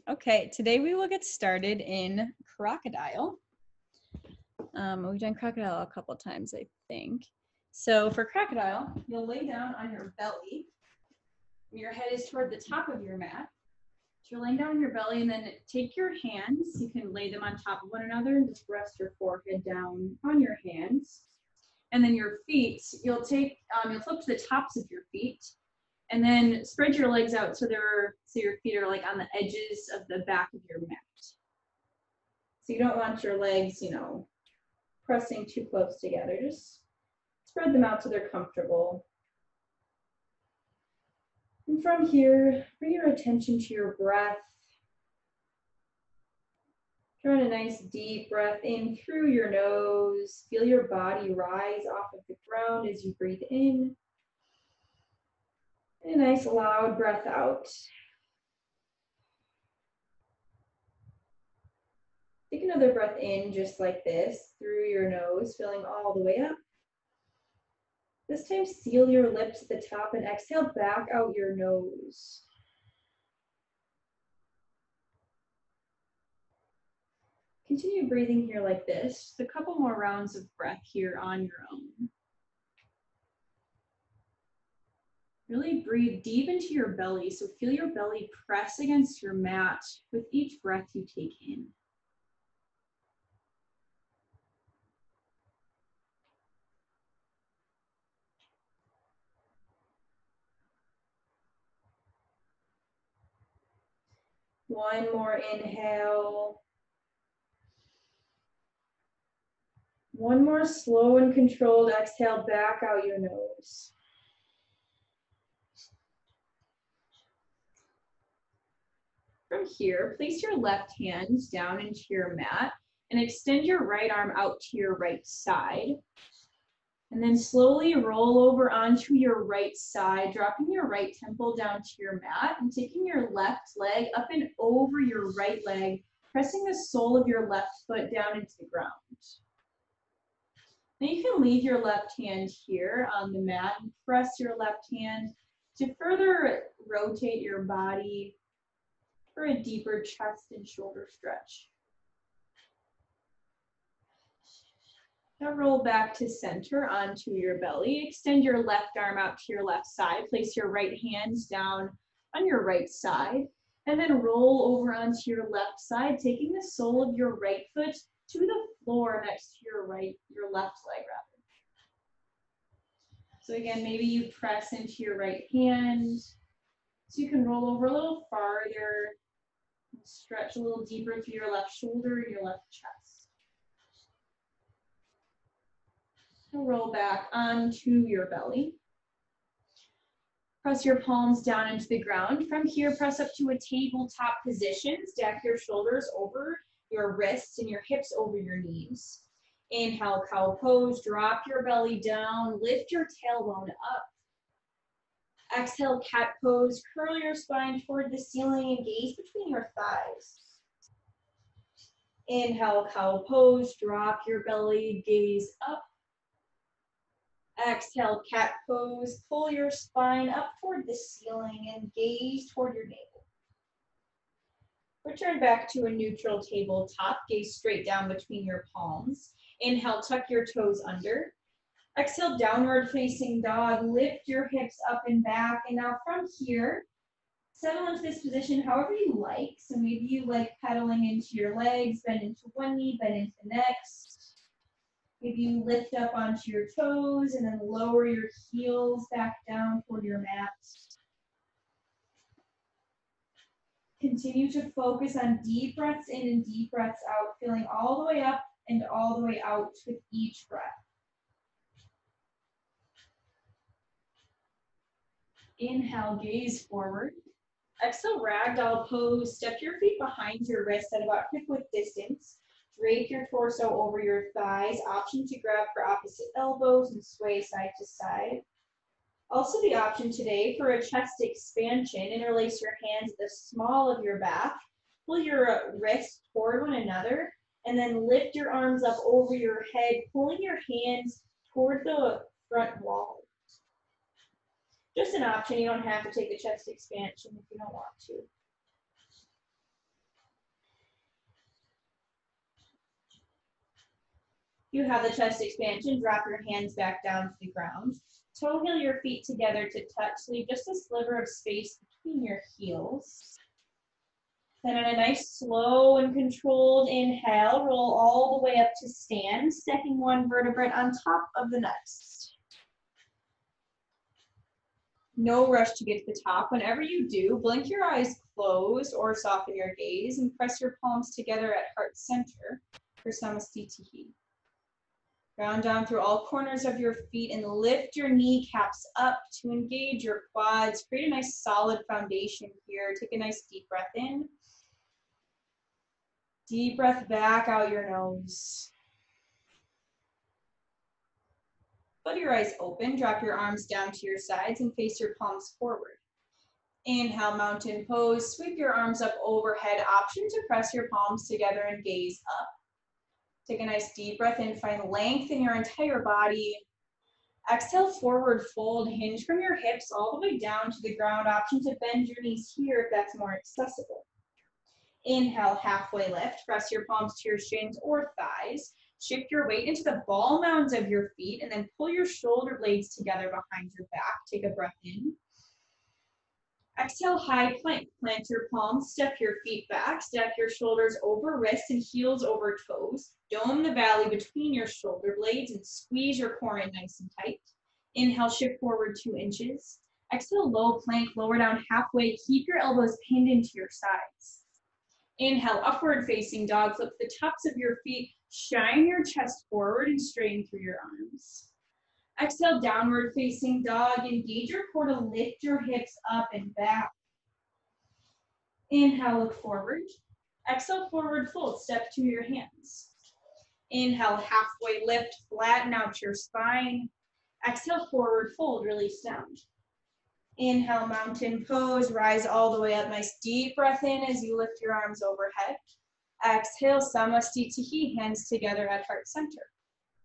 Okay, today we will get started in Crocodile. We've done Crocodile a couple times, I think. So for Crocodile, you'll lay down on your belly. Your head is toward the top of your mat. So you're laying down on your belly, and then take your hands. You can lay them on top of one another and just rest your forehead down on your hands. And then your feet, you'll flip to the tops of your feet. And then spread your legs out so your feet are like on the edges of the back of your mat. So you don't want your legs, pressing too close together. Just spread them out so they're comfortable. And from here, bring your attention to your breath. Drawing a nice deep breath in through your nose. Feel your body rise off of the ground as you breathe in. And a nice loud breath out. Take another breath in just like this, through your nose, filling all the way up. This time, seal your lips at the top and exhale back out your nose. Continue breathing here like this. Just a couple more rounds of breath here on your own. Really breathe deep into your belly, so feel your belly press against your mat with each breath you take in. One more inhale. One more slow and controlled exhale back out your nose. From here, place your left hand down into your mat and extend your right arm out to your right side. And then slowly roll over onto your right side, dropping your right temple down to your mat and taking your left leg up and over your right leg, pressing the sole of your left foot down into the ground. Now you can leave your left hand here on the mat and press your left hand to further rotate your body for a deeper chest and shoulder stretch. Now roll back to center onto your belly. Extend your left arm out to your left side. Place your right hands down on your right side. And then roll over onto your left side, taking the sole of your right foot to the floor next to your left leg rather. So again, maybe you press into your right hand. So you can roll over a little farther, stretch a little deeper through your left shoulder and your left chest. Roll back onto your belly. Press your palms down into the ground. From here, press up to a tabletop position. Stack your shoulders over your wrists and your hips over your knees. Inhale, cow pose. Drop your belly down. Lift your tailbone up. Exhale, cat pose. Curl your spine toward the ceiling and gaze between your thighs. Inhale, cow pose. Drop your belly. Gaze up. Exhale, cat pose. Pull your spine up toward the ceiling and gaze toward your navel. Return back to a neutral tabletop. Gaze straight down between your palms. Inhale, tuck your toes under. Exhale, downward facing dog. Lift your hips up and back. And now from here, settle into this position however you like. So maybe you like pedaling into your legs, bend into one knee, bend into the next. Maybe you lift up onto your toes and then lower your heels back down toward your mat. Continue to focus on deep breaths in and deep breaths out, feeling all the way up and all the way out with each breath. Inhale, gaze forward. Exhale, ragdoll pose. Step your feet behind your wrist at about hip-width distance. Drape your torso over your thighs. Option to grab for opposite elbows and sway side to side. Also the option today for a chest expansion. Interlace your hands at the small of your back. Pull your wrists toward one another. And then lift your arms up over your head, pulling your hands toward the front wall. Just an option. You don't have to take the chest expansion if you don't want to. You have the chest expansion. Drop your hands back down to the ground. Toe heel your feet together to touch. Leave just a sliver of space between your heels. Then on a nice slow and controlled inhale, roll all the way up to stand, stacking one vertebrae on top of the next. No rush to get to the top. Whenever you do, blink your eyes closed or soften your gaze and press your palms together at heart center for Samastitihi. Ground down through all corners of your feet and lift your kneecaps up to engage your quads. Create a nice solid foundation here. Take a nice deep breath in. Deep breath back out your nose. Let your eyes open. Drop your arms down to your sides and face your palms forward. Inhale, mountain pose. Sweep your arms up overhead. Option to press your palms together and gaze up. Take a nice deep breath in. Find length in your entire body. Exhale, forward fold. Hinge from your hips all the way down to the ground. Option to bend your knees here if that's more accessible. Inhale, halfway lift. Press your palms to your shins or thighs. Shift your weight into the ball mounds of your feet and then pull your shoulder blades together behind your back. Take a breath in. Exhale, high plank. Plant your palms, step your feet back, stack your shoulders over wrists and heels over toes. Dome the valley between your shoulder blades and squeeze your core in nice and tight. Inhale, shift forward 2 inches. Exhale, low plank, lower down halfway. Keep your elbows pinned into your sides. Inhale, upward facing dog. Flip the tops of your feet. Shine your chest forward and straighten through your arms. Exhale, downward facing dog. Engage your core to lift your hips up and back. Inhale, look forward. Exhale, forward fold. Step to your hands. Inhale, halfway lift. Flatten out your spine. Exhale, forward fold. Release down. Inhale, mountain pose. Rise all the way up. Nice deep breath in as you lift your arms overhead. Exhale, Samastitihi, hands together at heart center.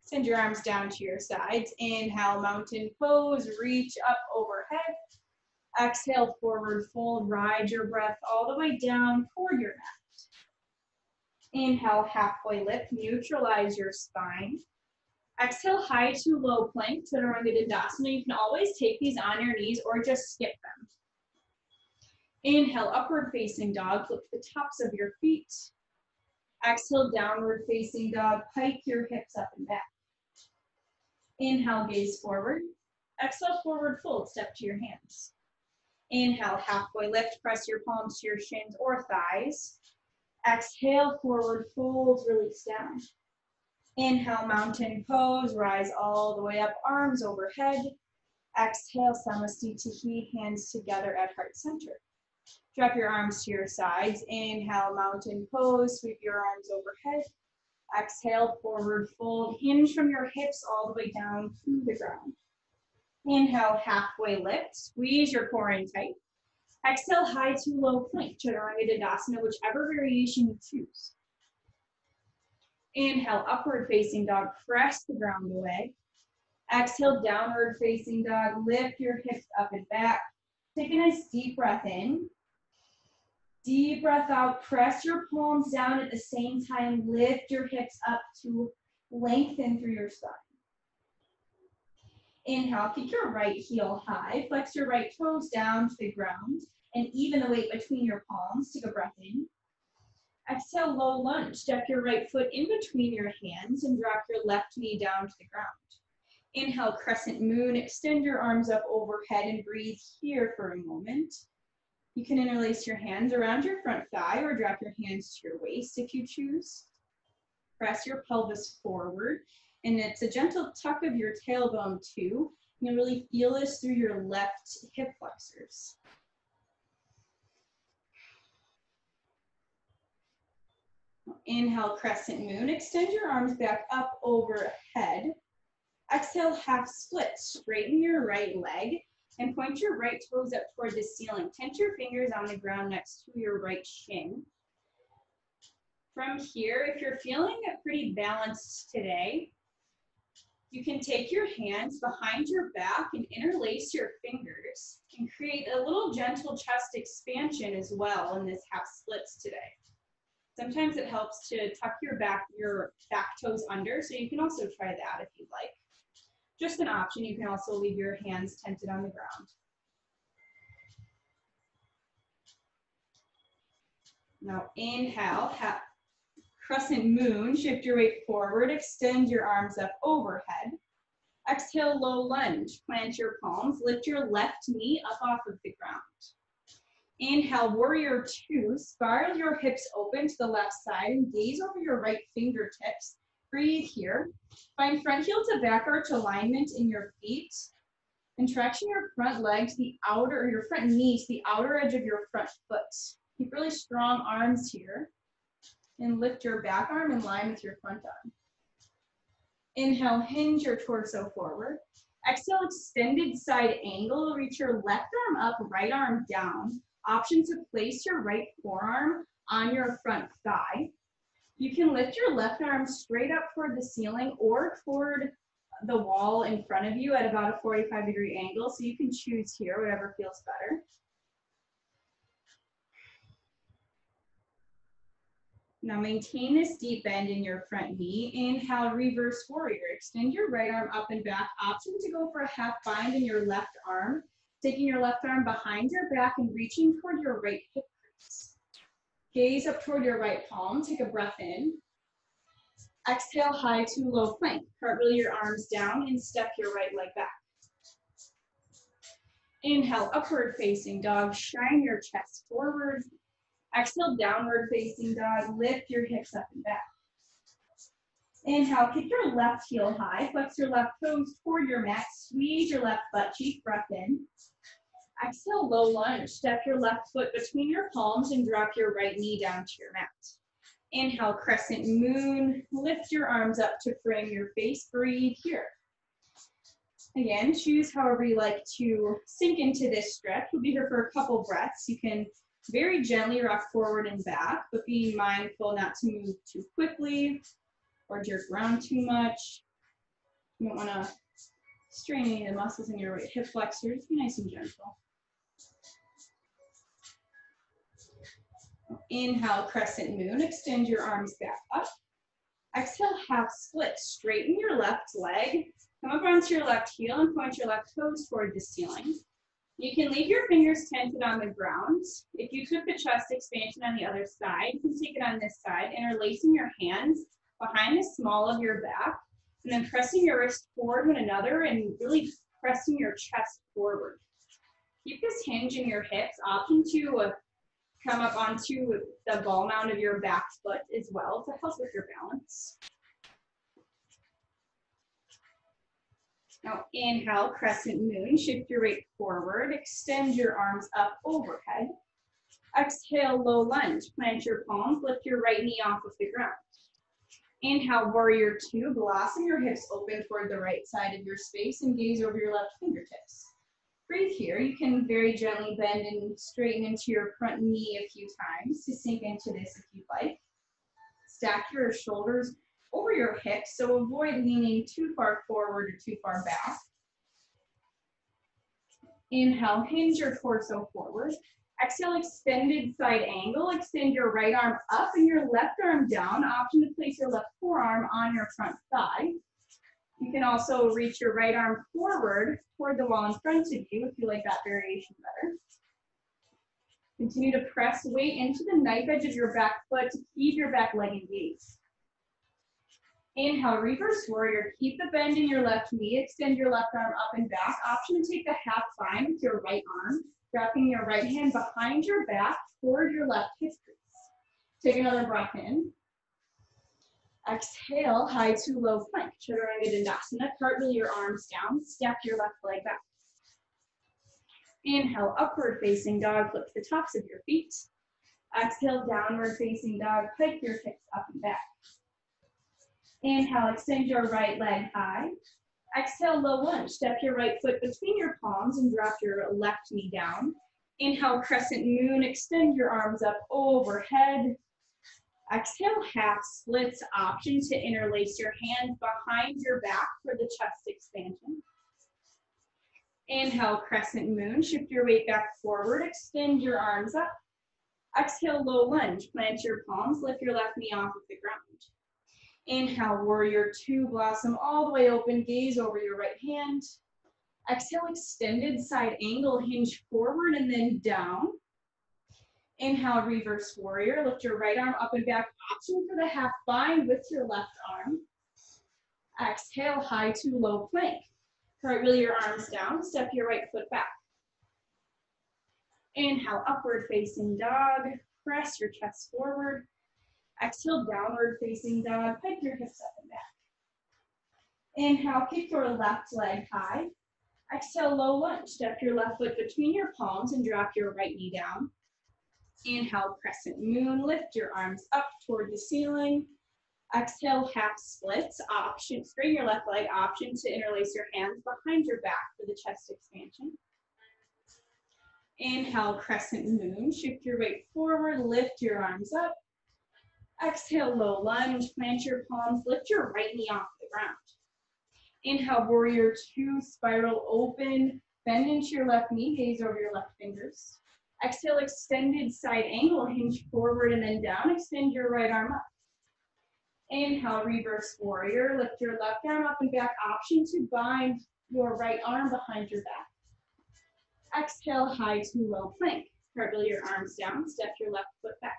Send your arms down to your sides. Inhale, mountain pose, reach up overhead. Exhale, forward fold, ride your breath all the way down toward your mat. Inhale, halfway lift, neutralize your spine. Exhale, high to low plank, Chaturanga Dandasana. You can always take these on your knees or just skip them. Inhale, upward facing dog, flip the tops of your feet. Exhale, downward facing dog, pike your hips up and back. Inhale, gaze forward. Exhale, forward fold, step to your hands. Inhale, halfway lift, press your palms to your shins or thighs. Exhale, forward fold, release down. Inhale, mountain pose, rise all the way up, arms overhead. Exhale, Samastitihi, hands together at heart center. Drop your arms to your sides. Inhale, mountain pose, sweep your arms overhead. Exhale, forward fold, hinge from your hips all the way down to the ground. Inhale, halfway lift, squeeze your core in tight. Exhale, high to low plank, Chaturanga Dandasana, whichever variation you choose. Inhale, upward facing dog, press the ground away. Exhale, downward facing dog, lift your hips up and back. Take a nice deep breath in. Deep breath out, press your palms down at the same time, lift your hips up to lengthen through your spine. Inhale, kick your right heel high, flex your right toes down to the ground, and even the weight between your palms. Take a breath in. Exhale, low lunge. Step your right foot in between your hands and drop your left knee down to the ground. Inhale, Crescent Moon. Extend your arms up overhead and breathe here for a moment. You can interlace your hands around your front thigh or drop your hands to your waist if you choose. Press your pelvis forward, and it's a gentle tuck of your tailbone too. You really feel this through your left hip flexors. Inhale, Crescent Moon. Extend your arms back up overhead. Exhale, half split. Straighten your right leg and point your right toes up toward the ceiling. Tense your fingers on the ground next to your right shin. From here, if you're feeling pretty balanced today, you can take your hands behind your back and interlace your fingers and create a little gentle chest expansion as well in this half splits today. Sometimes it helps to tuck your back toes under, so you can also try that if you'd like. Just an option. You can also leave your hands tented on the ground. Now inhale, Crescent Moon, shift your weight forward, extend your arms up overhead. Exhale, low lunge, plant your palms, lift your left knee up off of the ground. Inhale, Warrior Two, spiral your hips open to the left side and gaze over your right fingertips. Breathe here. Find front heel to back arch alignment in your feet. And traction your front legs, your front knees, the outer edge of your front foot. Keep really strong arms here. And lift your back arm in line with your front arm. Inhale, hinge your torso forward. Exhale, extended side angle. Reach your left arm up, right arm down. Option to place your right forearm on your front thigh. You can lift your left arm straight up toward the ceiling or toward the wall in front of you at about a 45-degree angle. So you can choose here, whatever feels better. Now maintain this deep bend in your front knee. Inhale, Reverse Warrior. Extend your right arm up and back. Option to go for a half bind in your left arm. Taking your left arm behind your back and reaching toward your right hip crease. Gaze up toward your right palm. Take a breath in. Exhale, high to low plank. Cartwheel your arms down and step your right leg back. Inhale, Upward Facing Dog. Shine your chest forward. Exhale, Downward Facing Dog. Lift your hips up and back. Inhale, kick your left heel high. Flex your left toes toward your mat. Squeeze your left butt cheek. Breath in. Exhale, low lunge. Step your left foot between your palms and drop your right knee down to your mat. Inhale, Crescent Moon. Lift your arms up to frame your face. Breathe here. Again, choose however you like to sink into this stretch. We'll be here for a couple breaths. You can very gently rock forward and back, but being mindful not to move too quickly or jerk around too much. You don't want to strain any of the muscles in your right hip flexor. Just be nice and gentle. Inhale, Crescent Moon. Extend your arms back up. Exhale, half split. Straighten your left leg. Come up onto your left heel and point your left toes toward the ceiling. You can leave your fingers tented on the ground. If you took the chest expansion on the other side, you can take it on this side, interlacing your hands behind the small of your back, and then pressing your wrist toward one another and really pressing your chest forward. Keep this hinge in your hips. Option to come up onto the ball mound of your back foot as well to help with your balance. Now inhale, Crescent Moon. Shift your weight forward. Extend your arms up overhead. Exhale, low lunge. Plant your palms. Lift your right knee off of the ground. Inhale, Warrior Two. Blossom your hips open toward the right side of your space and gaze over your left fingertips. Breathe here. You can very gently bend and straighten into your front knee a few times to sink into this if you'd like. Stack your shoulders over your hips, so avoid leaning too far forward or too far back. Inhale, hinge your torso forward. Exhale, extended side angle. Extend your right arm up and your left arm down. Option to place your left forearm on your front thigh. You can also reach your right arm forward toward the wall in front of you if you like that variation better. Continue to press weight into the knife edge of your back foot to keep your back leg engaged. Inhale, Reverse Warrior. Keep the bend in your left knee. Extend your left arm up and back. Option to take a half bind with your right arm, wrapping your right hand behind your back toward your left hip crease. Take another breath in. Exhale, high to low plank. Chaturanga Dandasana. Cartwheel your arms down. Step your left leg back. Inhale, Upward Facing Dog. Flip the tops of your feet. Exhale, Downward Facing Dog. Pike your hips up and back. Inhale, extend your right leg high. Exhale, low lunge. Step your right foot between your palms and drop your left knee down. Inhale, Crescent Moon. Extend your arms up overhead. Exhale, half splits. Option to interlace your hands behind your back for the chest expansion. Inhale, Crescent Moon. Shift your weight back forward. Extend your arms up. Exhale, low lunge. Plant your palms, lift your left knee off of the ground. Inhale, warrior two, blossom all the way open, gaze over your right hand. Exhale, extended side angle, hinge forward and then down. Inhale, reverse warrior, lift your right arm up and back, option for the half bind with your left arm. Exhale, high to low plank. Cartwheel your arms down, step your right foot back. Inhale, upward facing dog, press your chest forward. Exhale, downward facing dog, pike your hips up and back. Inhale, kick your left leg high. Exhale, low lunge, step your left foot between your palms and drop your right knee down. Inhale, crescent moon, lift your arms up toward the ceiling. Exhale, half splits, option, straighten your left leg, option to interlace your hands behind your back for the chest expansion. Inhale, crescent moon, shift your weight forward, lift your arms up. Exhale, low lunge, plant your palms, lift your right knee off the ground. Inhale, warrior two, spiral open, bend into your left knee, gaze over your left fingers. Exhale, extended side angle, hinge forward and then down, extend your right arm up. Inhale, reverse warrior, lift your left arm up and back, option to bind your right arm behind your back. Exhale, high to low plank. Cartwheel your arms down, step your left foot back.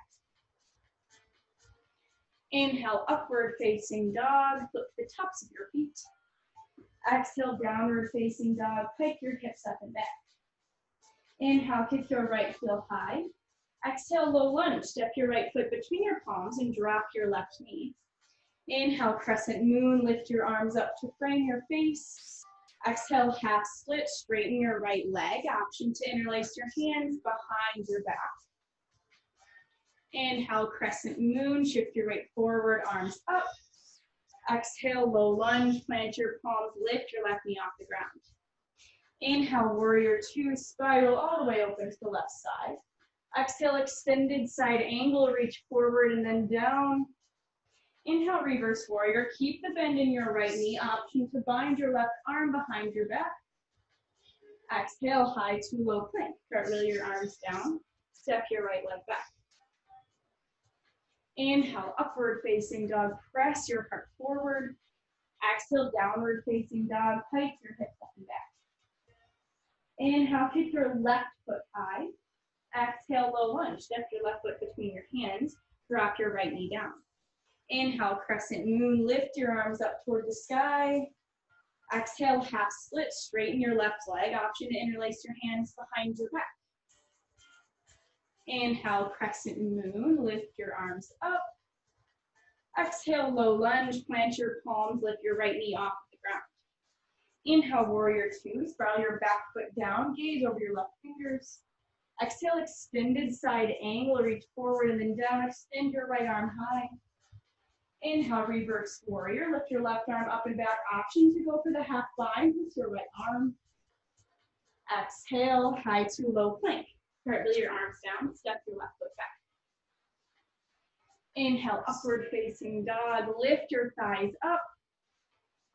Inhale, upward facing dog, flip the tops of your feet. Exhale, downward facing dog, pike your hips up and back. Inhale, kick your right heel high. Exhale, low lunge, step your right foot between your palms and drop your left knee. Inhale, crescent moon, lift your arms up to frame your face. Exhale, half split, straighten your right leg, option to interlace your hands behind your back. Inhale, crescent moon, shift your weight forward, arms up. Exhale, low lunge, plant your palms, lift your left knee off the ground. Inhale, warrior two, spiral all the way open to the left side. Exhale, extended side angle, reach forward and then down. Inhale, reverse warrior, keep the bend in your right knee, option to bind your left arm behind your back. Exhale, high to low plank, cartwheel your arms down, step your right leg back. Inhale, upward facing dog, press your heart forward. Exhale, downward facing dog, pike your hips up and back. Inhale, kick your left foot high. Exhale, low lunge, step your left foot between your hands, drop your right knee down. Inhale, crescent moon, lift your arms up toward the sky. Exhale, half split, straighten your left leg, option to interlace your hands behind your back. Inhale, crescent moon, lift your arms up. Exhale, low lunge, plant your palms, lift your right knee off the ground. Inhale, warrior two, spiral your back foot down, gaze over your left fingers. Exhale, extended side angle, reach forward and then down, extend your right arm high. Inhale, reverse warrior, lift your left arm up and back, option to go for the half bind with your right arm. Exhale, high to low plank. Cartwheel your arms down, step your left foot back. Inhale, upward facing dog, lift your thighs up.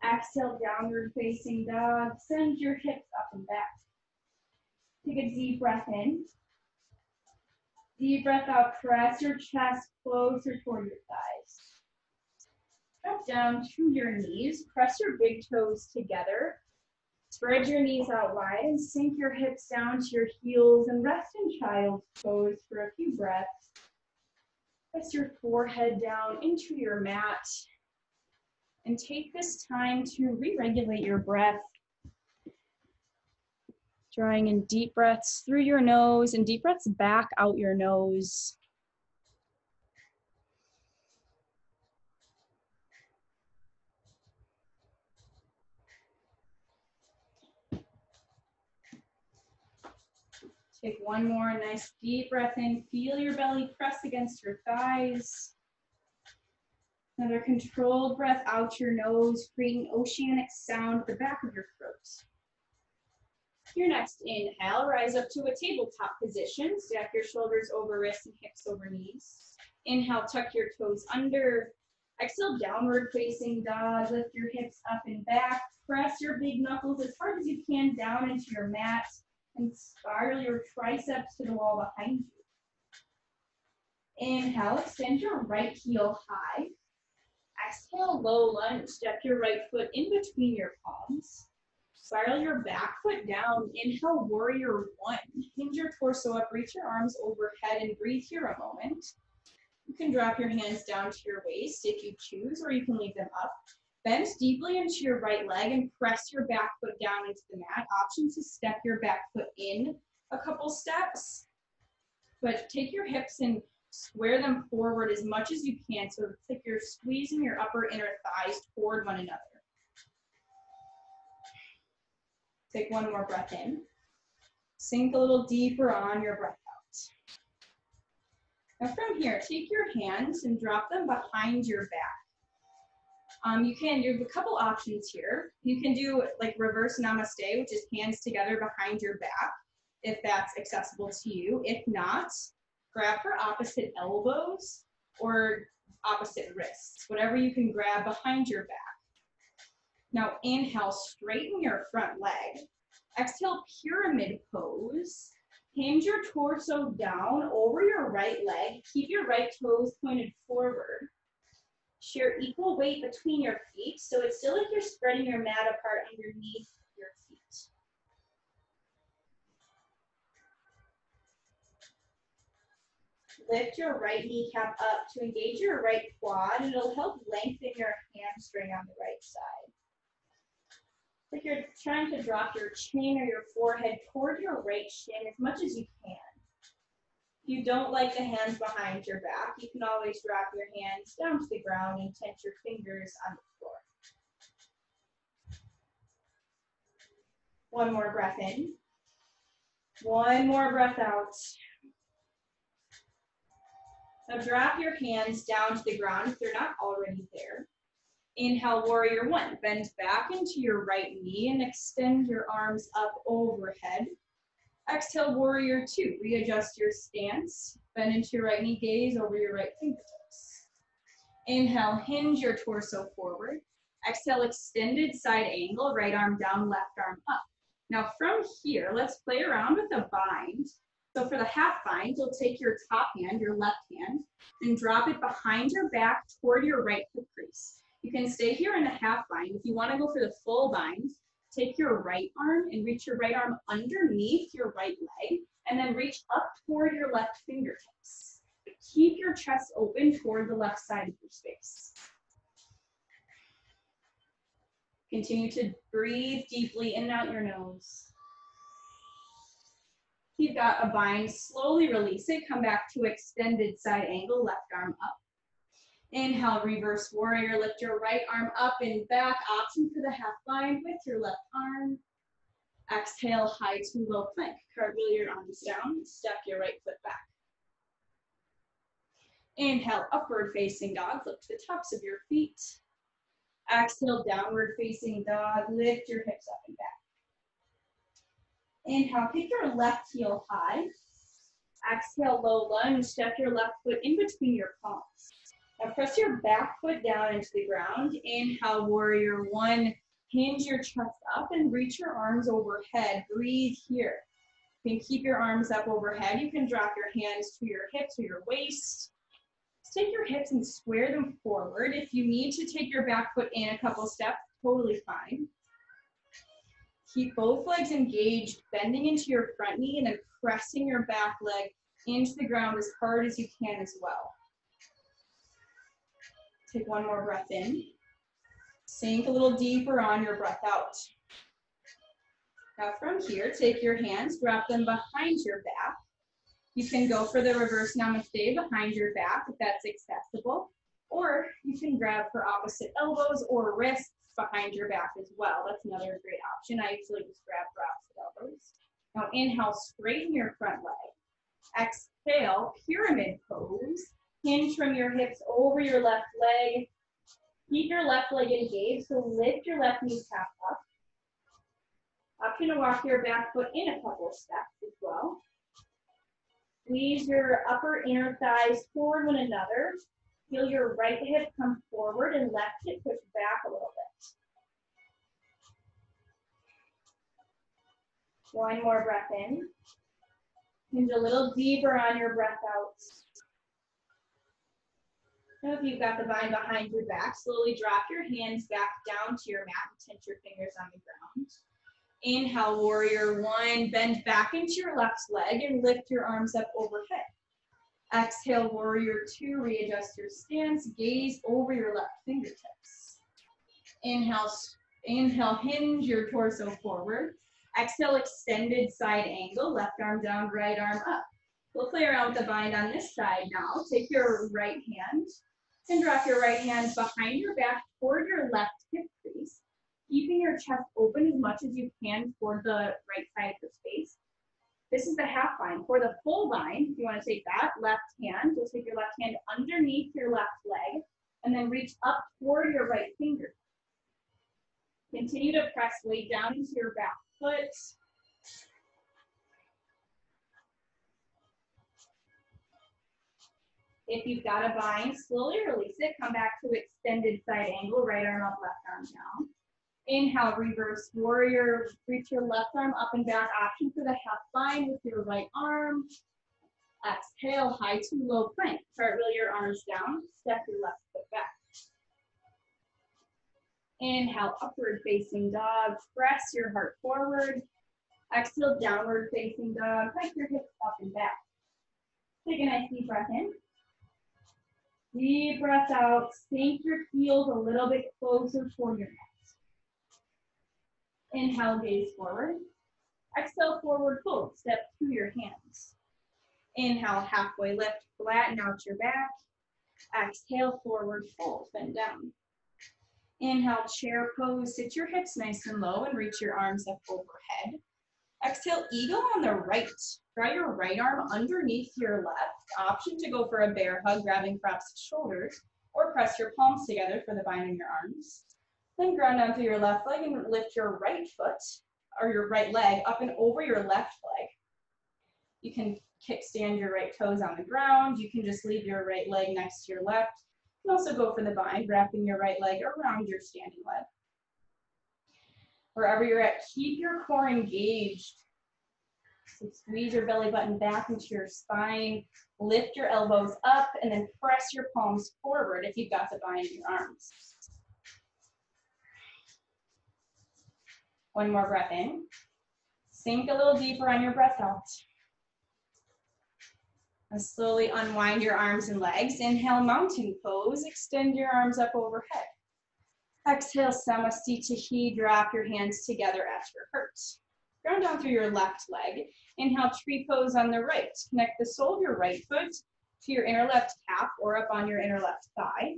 Exhale, downward facing dog, send your hips up and back. Take a deep breath in. Deep breath out, press your chest closer toward your thighs. Drop down to your knees, press your big toes together. Spread your knees out wide and sink your hips down to your heels and rest in child's pose for a few breaths. Press your forehead down into your mat and take this time to re-regulate your breath. Drawing in deep breaths through your nose and deep breaths back out your nose. Take one more nice deep breath in. Feel your belly press against your thighs. Another controlled breath out your nose, creating oceanic sound at the back of your throat. Your next inhale, rise up to a tabletop position. Stack your shoulders over wrists and hips over knees. Inhale, tuck your toes under. Exhale, downward facing dog. Lift your hips up and back. Press your big knuckles as hard as you can down into your mat and spiral your triceps to the wall behind you. Inhale, extend your right heel high. Exhale, low lunge. Step your right foot in between your palms. Spiral your back foot down. Inhale, warrior one. Hinge your torso up, reach your arms overhead, and breathe here a moment. You can drop your hands down to your waist if you choose, or you can leave them up. Bend deeply into your right leg and press your back foot down into the mat. Option to step your back foot in a couple steps, but take your hips and square them forward as much as you can, so it's like you're squeezing your upper inner thighs toward one another. Take one more breath in. Sink a little deeper on your breath out. Now from here, take your hands and drop them behind your back. You can do a couple options here. You can do like reverse namaste, which is hands together behind your back, if that's accessible to you. If not, grab for opposite elbows or opposite wrists, whatever you can grab behind your back. Now inhale, straighten your front leg. Exhale, pyramid pose. Hinge your torso down over your right leg. Keep your right toes pointed forward. Share equal weight between your feet, so it's still like you're spreading your mat apart underneath your feet. Lift your right kneecap up to engage your right quad, and it'll help lengthen your hamstring on the right side. Like you're trying to drop your chin or your forehead toward your right shin as much as you can. If you don't like the hands behind your back, you can always drop your hands down to the ground and tense your fingers on the floor. One more breath in. One more breath out. Now drop your hands down to the ground if they're not already there. Inhale, warrior one. Bend back into your right knee and extend your arms up overhead. Exhale, warrior two. Readjust your stance. Bend into your right knee, gaze over your right fingertips. Inhale, hinge your torso forward. Exhale, extended side angle, right arm down, left arm up. Now from here, let's play around with a bind. So for the half bind, you'll take your top hand, your left hand, and drop it behind your back toward your right hip crease. You can stay here in a half bind. If you want to go for the full bind, take your right arm and reach your right arm underneath your right leg, and then reach up toward your left fingertips. Keep your chest open toward the left side of your space. Continue to breathe deeply in and out your nose. You've got a bind, slowly release it. Come back to extended side angle, left arm up. Inhale, reverse warrior. Lift your right arm up and back. Option for the half bind with your left arm. Exhale, high to low plank. Cartwheel your arms down. Step your right foot back. Inhale, upward facing dog. Lift the tops of your feet. Exhale, downward facing dog. Lift your hips up and back. Inhale, kick your left heel high. Exhale, low lunge. Step your left foot in between your palms. Now press your back foot down into the ground. Inhale, warrior one. Hinge your chest up and reach your arms overhead. Breathe here. You can keep your arms up overhead. You can drop your hands to your hips or your waist. Take your hips and square them forward. If you need to take your back foot in a couple steps, totally fine. Keep both legs engaged, bending into your front knee and then pressing your back leg into the ground as hard as you can as well. Take one more breath in. Sink a little deeper on your breath out. Now from here, take your hands, drop them behind your back. You can go for the reverse namaste behind your back if that's accessible, or you can grab for opposite elbows or wrists behind your back as well. That's another great option. I usually just grab for opposite elbows. Now inhale, straighten your front leg. Exhale, pyramid pose. Hinge from your hips over your left leg. Keep your left leg engaged, so lift your left kneecap up. Option to walk your back foot in a couple steps as well. Squeeze your upper inner thighs toward one another. Feel your right hip come forward and left hip push back a little bit. One more breath in. Hinge a little deeper on your breath out. Now if you've got the vine behind your back, slowly drop your hands back down to your mat and tense your fingers on the ground. Inhale, warrior one, bend back into your left leg and lift your arms up overhead. Exhale, warrior two, readjust your stance, gaze over your left fingertips. Inhale, hinge your torso forward. Exhale, extended side angle, left arm down, right arm up. We'll play around with the bind on this side now. Take your right hand and drop your right hand behind your back toward your left hip crease, keeping your chest open as much as you can toward the right side of your space. This is the half bind. For the full bind, if you want to take that left hand, you'll take your left hand underneath your left leg and then reach up toward your right finger. Continue to press weight down into your back foot. If you've got a bind, slowly release it. Come back to extended side angle, right arm up, left arm down. Inhale, reverse warrior. Reach your left arm up and back. Option for the half bind with your right arm. Exhale, high to low plank. Cartwheel your arms down. Step your left foot back. Inhale, upward facing dog. Press your heart forward. Exhale, downward facing dog. Hike your hips up and back. Take a nice deep breath in. Deep breath out. Sink your heels a little bit closer toward your neck. Inhale, gaze forward. Exhale, forward fold. Step to your hands. Inhale, halfway lift, flatten out your back. Exhale, forward fold, bend down. Inhale, chair pose. Sit your hips nice and low and reach your arms up overhead. Exhale, eagle on the right. Draw your right arm underneath your left. Option to go for a bear hug, grabbing for opposite shoulders, or press your palms together for the bind in your arms. Then ground down through your left leg and lift your right foot, or your right leg, up and over your left leg. You can kickstand your right toes on the ground. You can just leave your right leg next to your left. You can also go for the bind, wrapping your right leg around your standing leg. Wherever you're at, keep your core engaged. So squeeze your belly button back into your spine. Lift your elbows up and then press your palms forward if you've got the bind in your arms. One more breath in. Sink a little deeper on your breath out. And slowly unwind your arms and legs. Inhale, mountain pose. Extend your arms up overhead. Exhale, Samasthiti. Drop your hands together at your heart. Ground down through your left leg. Inhale, tree pose on the right. Connect the sole of your right foot to your inner left calf or up on your inner left thigh.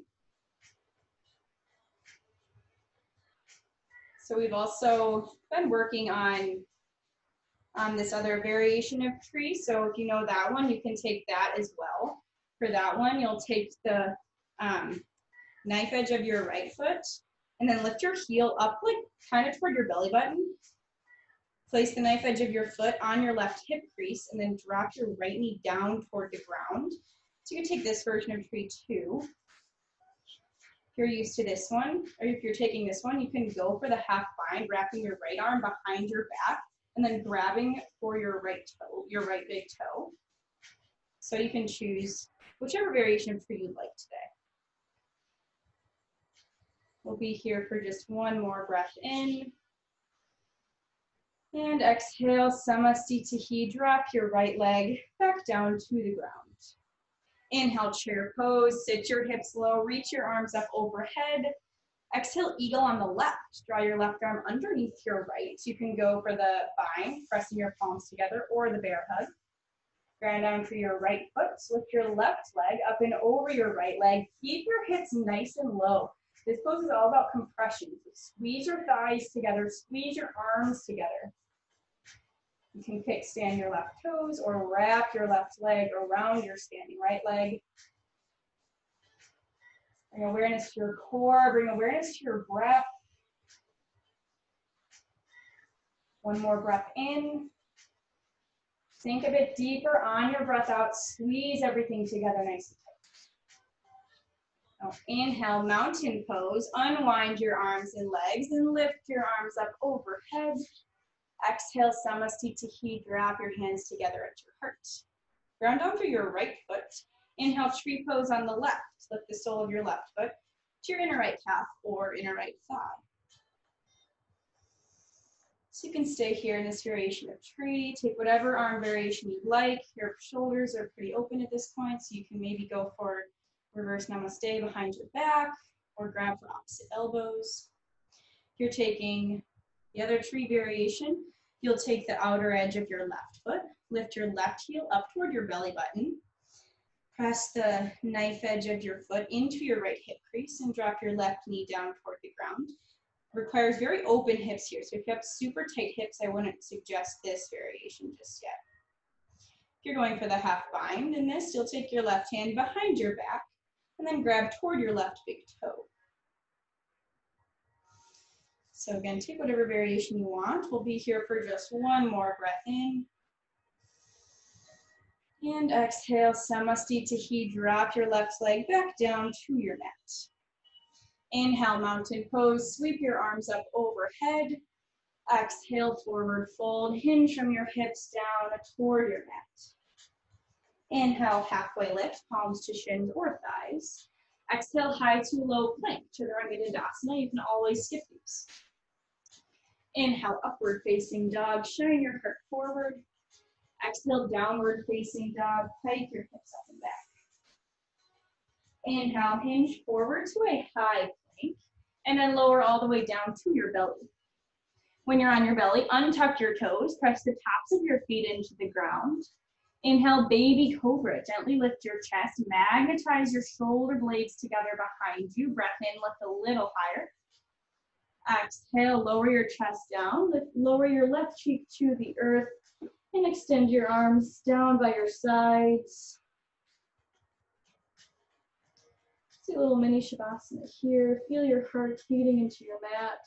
So we've also been working on this other variation of tree. So if you know that one, you can take that as well. For that one, you'll take the knife edge of your right foot and then lift your heel up like kind of toward your belly button. Place the knife edge of your foot on your left hip crease and then drop your right knee down toward the ground. So you can take this version of tree too. If you're used to this one, or if you're taking this one, you can go for the half bind, wrapping your right arm behind your back and then grabbing for your right toe, your right big toe. So you can choose whichever variation of tree you'd like today. We'll be here for just one more breath in. And exhale, Samasthiti. Drop your right leg back down to the ground. Inhale, chair pose. Sit your hips low. Reach your arms up overhead. Exhale, eagle on the left. Draw your left arm underneath your right. You can go for the bind, pressing your palms together, or the bear hug. Ground down to your right foot. Lift your left leg up and over your right leg. Keep your hips nice and low. This pose is all about compression. So squeeze your thighs together. Squeeze your arms together. You can kickstand your left toes or wrap your left leg around your standing right leg. Bring awareness to your core. Bring awareness to your breath. One more breath in. Sink a bit deeper on your breath out. Squeeze everything together nice and tight. Now inhale, mountain pose. Unwind your arms and legs and lift your arms up overhead. Exhale, Samasthiti. Drop your hands together at your heart. Ground down through your right foot. Inhale, tree pose on the left. Lift the sole of your left foot to your inner right calf or inner right thigh. So you can stay here in this variation of tree. Take whatever arm variation you'd like. Your shoulders are pretty open at this point, so you can maybe go for reverse namaste behind your back or grab for opposite elbows. If you're taking the other tree variation, you'll take the outer edge of your left foot, lift your left heel up toward your belly button, press the knife edge of your foot into your right hip crease and drop your left knee down toward the ground. Requires very open hips here, so if you have super tight hips, I wouldn't suggest this variation just yet. If you're going for the half bind in this, you'll take your left hand behind your back and then grab toward your left big toe. So again, take whatever variation you want. We'll be here for just one more breath in. And exhale, Samastitihi, drop your left leg back down to your mat. Inhale, mountain pose, sweep your arms up overhead. Exhale, forward fold, hinge from your hips down toward your mat. Inhale, halfway lift, palms to shins or thighs. Exhale, high to low plank, Chaturanga Dandasana. You can always skip these. Inhale, upward facing dog, shine your heart forward. Exhale, downward facing dog, pike your hips up and back. Inhale, hinge forward to a high plank, and then lower all the way down to your belly. When you're on your belly, untuck your toes, press the tops of your feet into the ground. Inhale, baby cobra, gently lift your chest, magnetize your shoulder blades together behind you. Breath in, lift a little higher. Exhale, lower your chest down, lower your left cheek to the earth, and extend your arms down by your sides. Do a little mini Shavasana here. Feel your heart beating into your mat.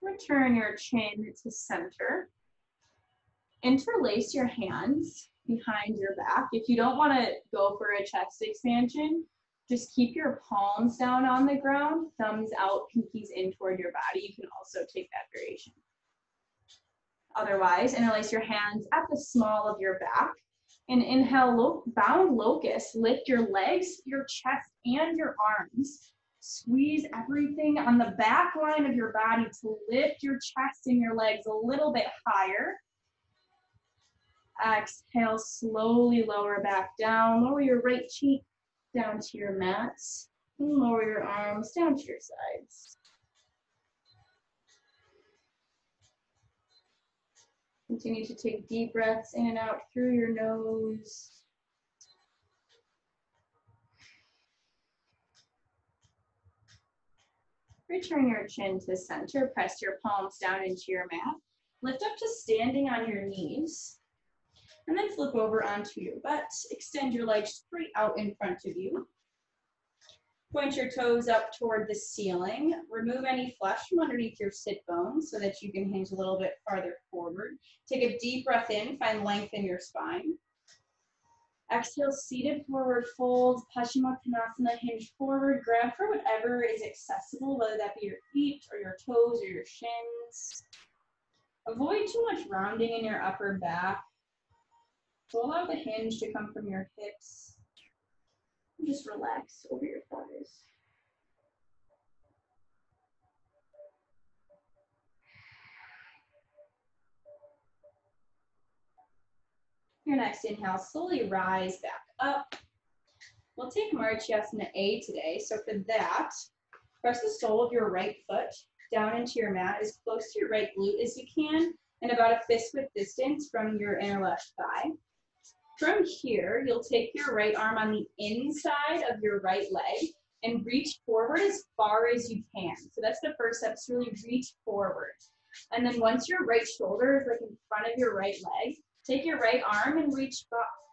Return your chin to center. Interlace your hands behind your back. If you don't want to go for a chest expansion, just keep your palms down on the ground, thumbs out, pinkies in toward your body. You can also take that variation. Otherwise, interlace your hands at the small of your back. And inhale, bound locust. Lift your legs, your chest, and your arms. Squeeze everything on the back line of your body to lift your chest and your legs a little bit higher. Exhale, slowly lower back down. Lower your right cheek down to your mat. And lower your arms down to your sides. Continue to take deep breaths in and out through your nose. Return your chin to center. Press your palms down into your mat. Lift up to standing on your knees. And then flip over onto your butt. Extend your legs straight out in front of you. Point your toes up toward the ceiling. Remove any flesh from underneath your sit bones so that you can hinge a little bit farther forward. Take a deep breath in, find length in your spine. Exhale, seated forward fold, Paschimottanasana, hinge forward. Grab for whatever is accessible, whether that be your feet or your toes or your shins. Avoid too much rounding in your upper back. So allow the hinge to come from your hips. And just relax over your thighs. Your next inhale, slowly rise back up. We'll take Marichyasana A today. So for that, press the sole of your right foot down into your mat as close to your right glute as you can and about a fist width distance from your inner left thigh. From here, you'll take your right arm on the inside of your right leg and reach forward as far as you can. So that's the first step, is really reach forward. And then once your right shoulder is like in front of your right leg, take your right arm and reach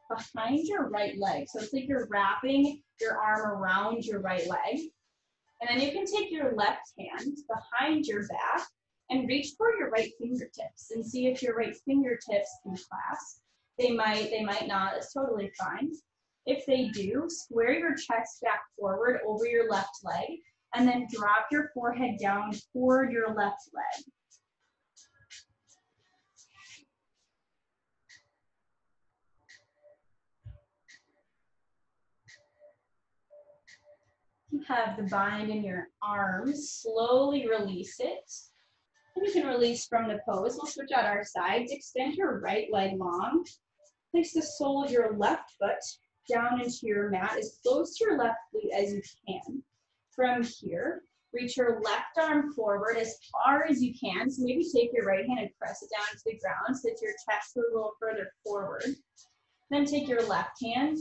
behind your right leg. So it's like you're wrapping your arm around your right leg. And then you can take your left hand behind your back and reach for your right fingertips and see if your right fingertips can clasp. They might not, it's totally fine. If they do, square your chest back forward over your left leg and then drop your forehead down toward your left leg. have the bind in your arms, slowly release it. And you can release from the pose. We'll switch out our sides. Extend your right leg long. Place the sole of your left foot down into your mat as close to your left glute as you can. From here, reach your left arm forward as far as you can. So maybe take your right hand and press it down to the ground so that your chest will go further forward. Then take your left hand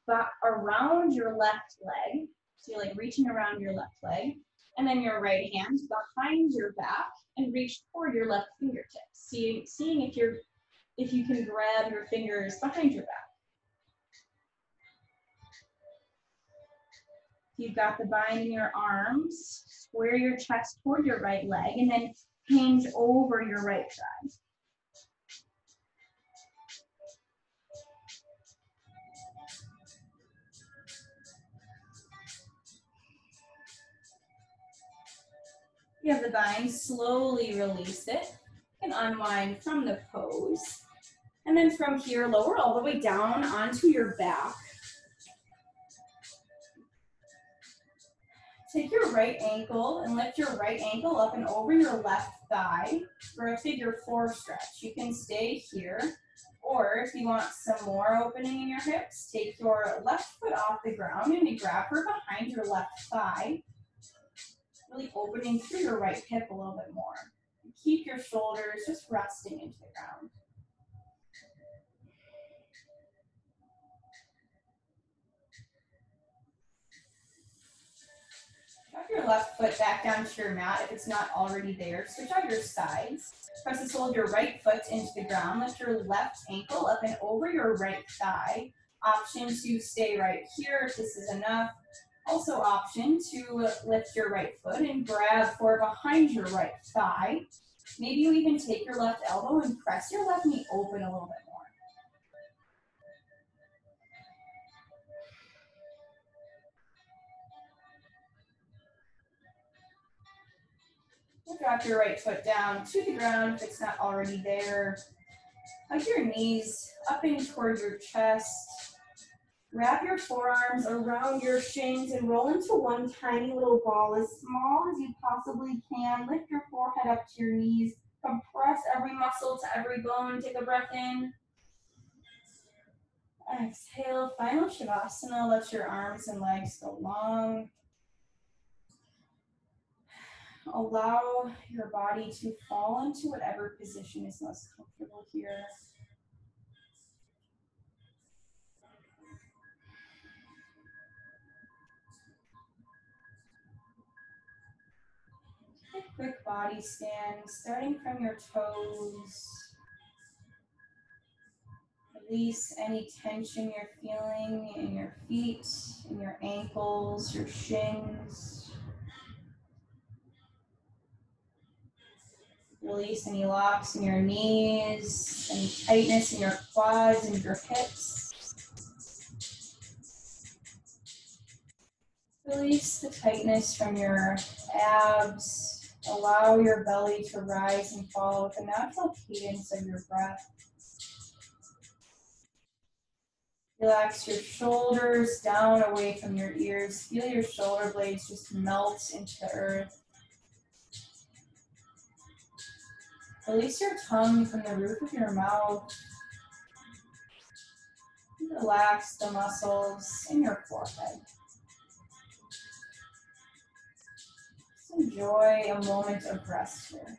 back around your left leg. So you're like reaching around your left leg. And then your right hand behind your back and reach toward your left fingertips. Seeing if you can grab your fingers behind your back. You've got the bind in your arms, square your chest toward your right leg, and then hinge over your right side. You have the bind, slowly release it, and unwind from the pose. And then from here, lower all the way down onto your back. Take your right ankle and lift your right ankle up and over your left thigh for a figure 4 stretch. You can stay here, or if you want some more opening in your hips, take your left foot off the ground and you grab her behind your left thigh, really opening through your right hip a little bit more. Keep your shoulders just resting into the ground. Drop your left foot back down to your mat if it's not already there. Switch out your sides. Press the sole of your right foot into the ground. Lift your left ankle up and over your right thigh. Option to stay right here if this is enough. Also option to lift your right foot and grab for behind your right thigh. Maybe you even take your left elbow and press your left knee open a little bit more. Drop your right foot down to the ground if it's not already there. Hug your knees up in toward your chest. Wrap your forearms around your shins and roll into one tiny little ball, as small as you possibly can. Lift your forehead up to your knees. Compress every muscle to every bone. Take a breath in. Exhale, final Shavasana. Let your arms and legs go long. Allow your body to fall into whatever position is most comfortable here. Take a quick body scan, starting from your toes. Release any tension you're feeling in your feet, in your ankles, your shins. Release any locks in your knees, any tightness in your quads and your hips. Release the tightness from your abs. Allow your belly to rise and fall with the natural cadence of your breath. Relax your shoulders down away from your ears. Feel your shoulder blades just melt into the earth. Release your tongue from the roof of your mouth. Relax the muscles in your forehead. Just enjoy a moment of rest here.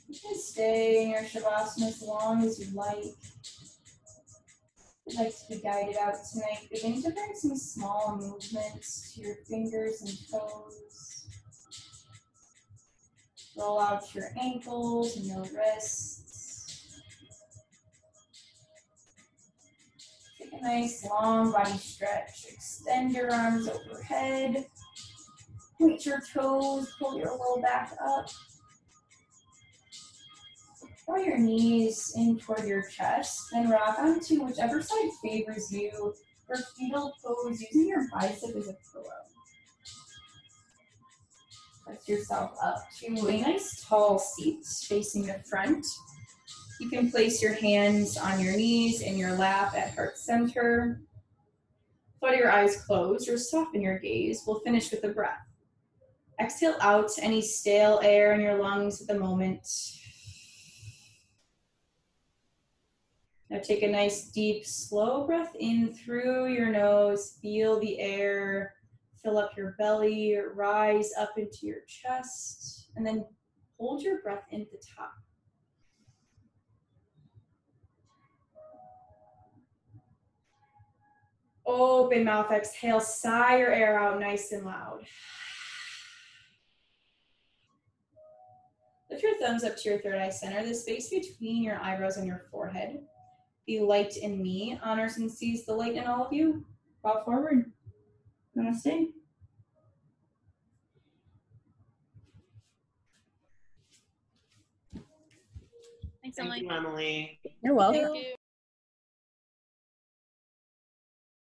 You can stay in your Shavasana as long as you like. If you'd like to be guided out tonight, begin to bring some small movements to your fingers and toes. Roll out your ankles and your wrists. Take a nice long body stretch. Extend your arms overhead. Point your toes, pull your low back up. Draw your knees in toward your chest, then rock onto whichever side favors you for fetal pose using your bicep as a pillow. Press yourself up to a nice tall seat facing the front. You can place your hands on your knees in your lap at heart center. Flutter your eyes closed or soften your gaze. We'll finish with a breath. Exhale out any stale air in your lungs at the moment. Now take a nice deep, slow breath in through your nose. Feel the air fill up your belly, rise up into your chest, and then hold your breath in at the top. Open mouth, exhale, sigh your air out nice and loud. Lift your thumbs up to your third eye center, the space between your eyebrows and your forehead. The light in me honors and sees the light in all of you. Bow forward. Namaste. Thanks, Emily. Thank you, Emily. You're welcome. Thank you.